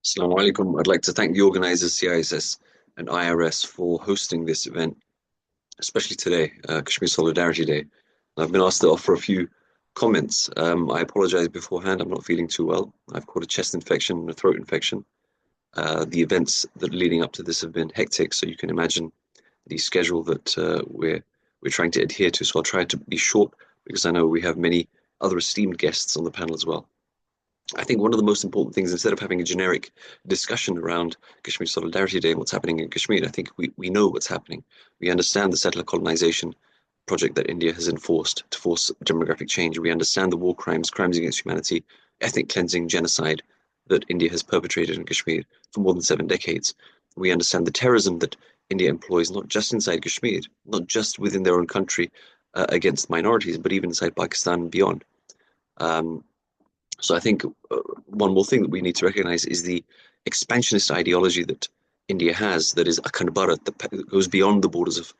Assalamu alaikum. I'd like to thank the organizers, CISS and IRS, for hosting this event, especially today, Kashmir Solidarity Day. I've been asked to offer a few comments. I apologize beforehand. I'm not feeling too well. I've caught a chest infection and a throat infection. The events that are leading up to this have been hectic, so you can imagine the schedule that we're trying to adhere to. So I'll try to be short because I know we have many other esteemed guests on the panel as well. I think one of the most important things, instead of having a generic discussion around Kashmir Solidarity Day and what's happening in Kashmir, I think we know what's happening. We understand the settler colonization project that India has enforced to force demographic change. We understand the war crimes, crimes against humanity, ethnic cleansing, genocide that India has perpetrated in Kashmir for more than 7 decades. We understand the terrorism that India employs, not just inside Kashmir, not just within their own country against minorities, but even inside Pakistan and beyond. So I think one more thing that we need to recognize is the expansionist ideology that India has, that is Akhand Bharat, that goes beyond the borders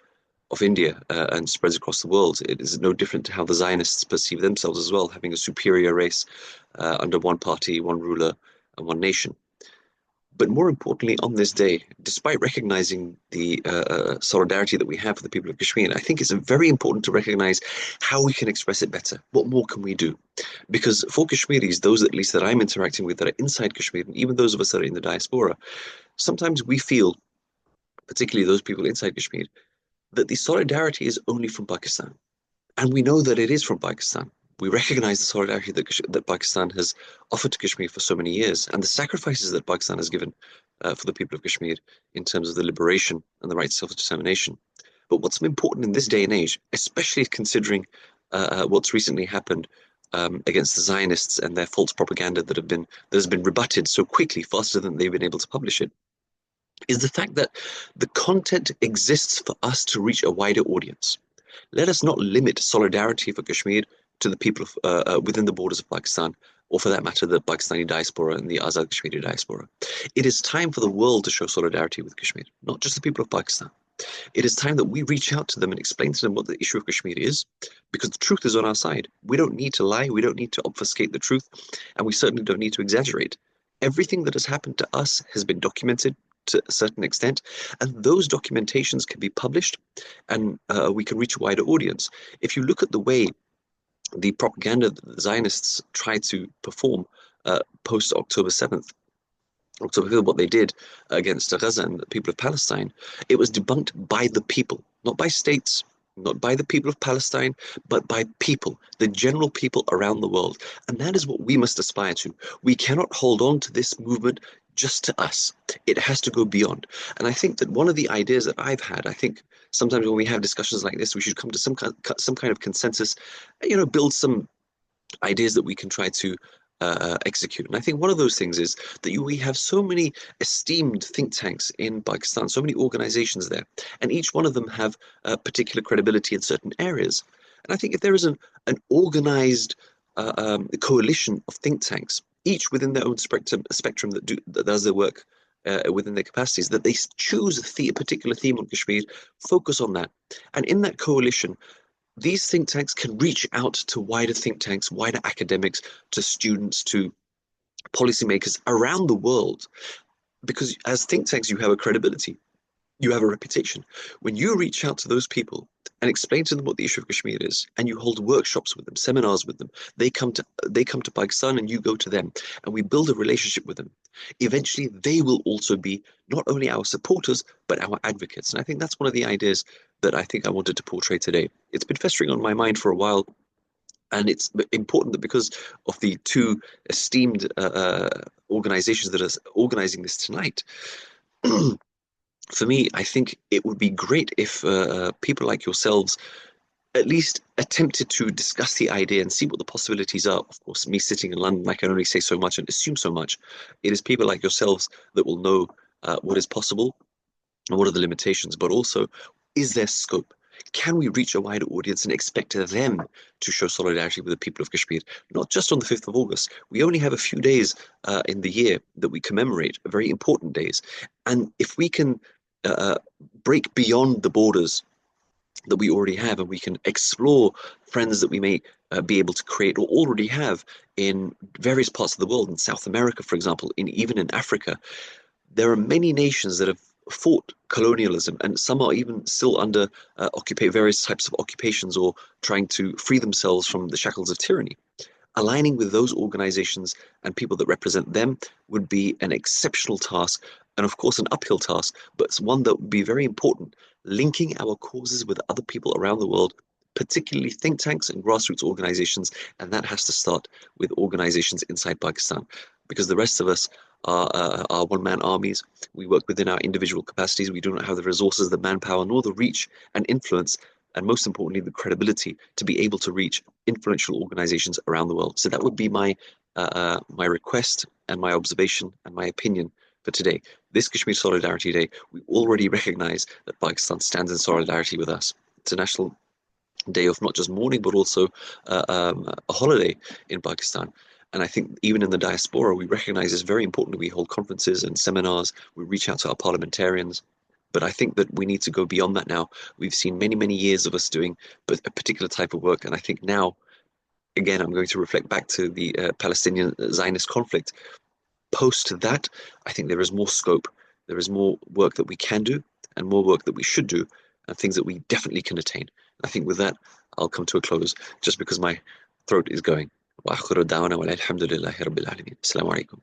of India and spreads across the world. It is no different to how the Zionists perceive themselves as well, having a superior race under one party, one ruler, and one nation. But more importantly, on this day, despite recognizing the solidarity that we have for the people of Kashmir, I think it's very important to recognize how we can express it better. What more can we do? Because for Kashmiris, those at least that I'm interacting with that are inside Kashmir, and even those of us that are in the diaspora, sometimes we feel, particularly those people inside Kashmir, that the solidarity is only from Pakistan. And we know that it is from Pakistan. We recognize the solidarity that Pakistan has offered to Kashmir for so many years and the sacrifices that Pakistan has given for the people of Kashmir in terms of the liberation and the right to self-determination. But what's important in this day and age, especially considering what's recently happened against the Zionists and their false propaganda that has been rebutted so quickly, faster than they've been able to publish it, is the fact that the content exists for us to reach a wider audience. Let us not limit solidarity for Kashmir to the people within the borders of Pakistan, or for that matter, the Pakistani diaspora and the Azad Kashmiri diaspora. It is time for the world to show solidarity with Kashmir, not just the people of Pakistan. It is time that we reach out to them and explain to them what the issue of Kashmir is, because the truth is on our side. We don't need to lie, we don't need to obfuscate the truth, and we certainly don't need to exaggerate. Everything that has happened to us has been documented to a certain extent, and those documentations can be published and we can reach a wider audience. If you look at the way the propaganda that the Zionists tried to perform post October 7th, October 5th, what they did against Gaza and the people of Palestine, it was debunked by the people, not by states, not by the people of Palestine, but by people, the general people around the world. And that is what we must aspire to. We cannot hold on to this movement just to us. It has to go beyond. And I think that one of the ideas that I've had, I think sometimes when we have discussions like this, we should come to some kind of consensus, build some ideas that we can try to execute. And I think one of those things is that we have so many esteemed think tanks in Pakistan, so many organizations there, and each one of them have particular credibility in certain areas. And I think if there is an organized coalition of think tanks, each within their own spectrum that does their work within their capacities, that they choose a particular theme on Kashmir, focus on that. And in that coalition, these think tanks can reach out to wider think tanks, wider academics, to students, to policymakers around the world. Because as think tanks, you have a credibility, you have a reputation. When you reach out to those people and explain to them what the issue of Kashmir is, and you hold workshops with them, seminars with them, they come to Pakistan and you go to them, and we build a relationship with them. Eventually, they will also be not only our supporters, but our advocates. And I think that's one of the ideas that I think I wanted to portray today. It's been festering on my mind for a while. And it's important that because of the two esteemed organizations that are organizing this tonight, for me, I think it would be great if people like yourselves at least attempted to discuss the idea and see what the possibilities are. Of course, me sitting in London, I can only say so much and assume so much. It is people like yourselves that will know what is possible and what are the limitations, but also, is there scope? Can we reach a wider audience and expect them to show solidarity with the people of Kashmir? Not just on the 5th of August. We only have a few days in the year that we commemorate, very important days. And if we can break beyond the borders that we already have, and we can explore friends that we may be able to create or already have in various parts of the world, in South America, for example, even in Africa. There are many nations that have fought colonialism, and some are even still under occupy various types of occupations or trying to free themselves from the shackles of tyranny. Aligning with those organizations and people that represent them would be an exceptional task, and of course an uphill task, but it's one that would be very important. Linking our causes with other people around the world, particularly think tanks and grassroots organizations, and that has to start with organizations inside Pakistan, because the rest of us are one-man armies. We work within our individual capacities. We do not have the resources, the manpower, nor the reach and influence, and most importantly, the credibility to be able to reach influential organizations around the world. So that would be my request and my observation and my opinion for today. This Kashmir Solidarity Day, we already recognize that Pakistan stands in solidarity with us. It's a national day of not just mourning, but also a holiday in Pakistan. And I think even in the diaspora, we recognize it's very important that we hold conferences and seminars, we reach out to our parliamentarians. But I think that we need to go beyond that now. We've seen many, many years of us doing a particular type of work. And I think now, again, I'm going to reflect back to the Palestinian Zionist conflict. Post that, I think there is more scope. There is more work that we can do and more work that we should do and things that we definitely can attain. I think with that, I'll come to a close just because my throat is going. وآخر دعوانا والحمد لله رب العالمين. السلام عليكم.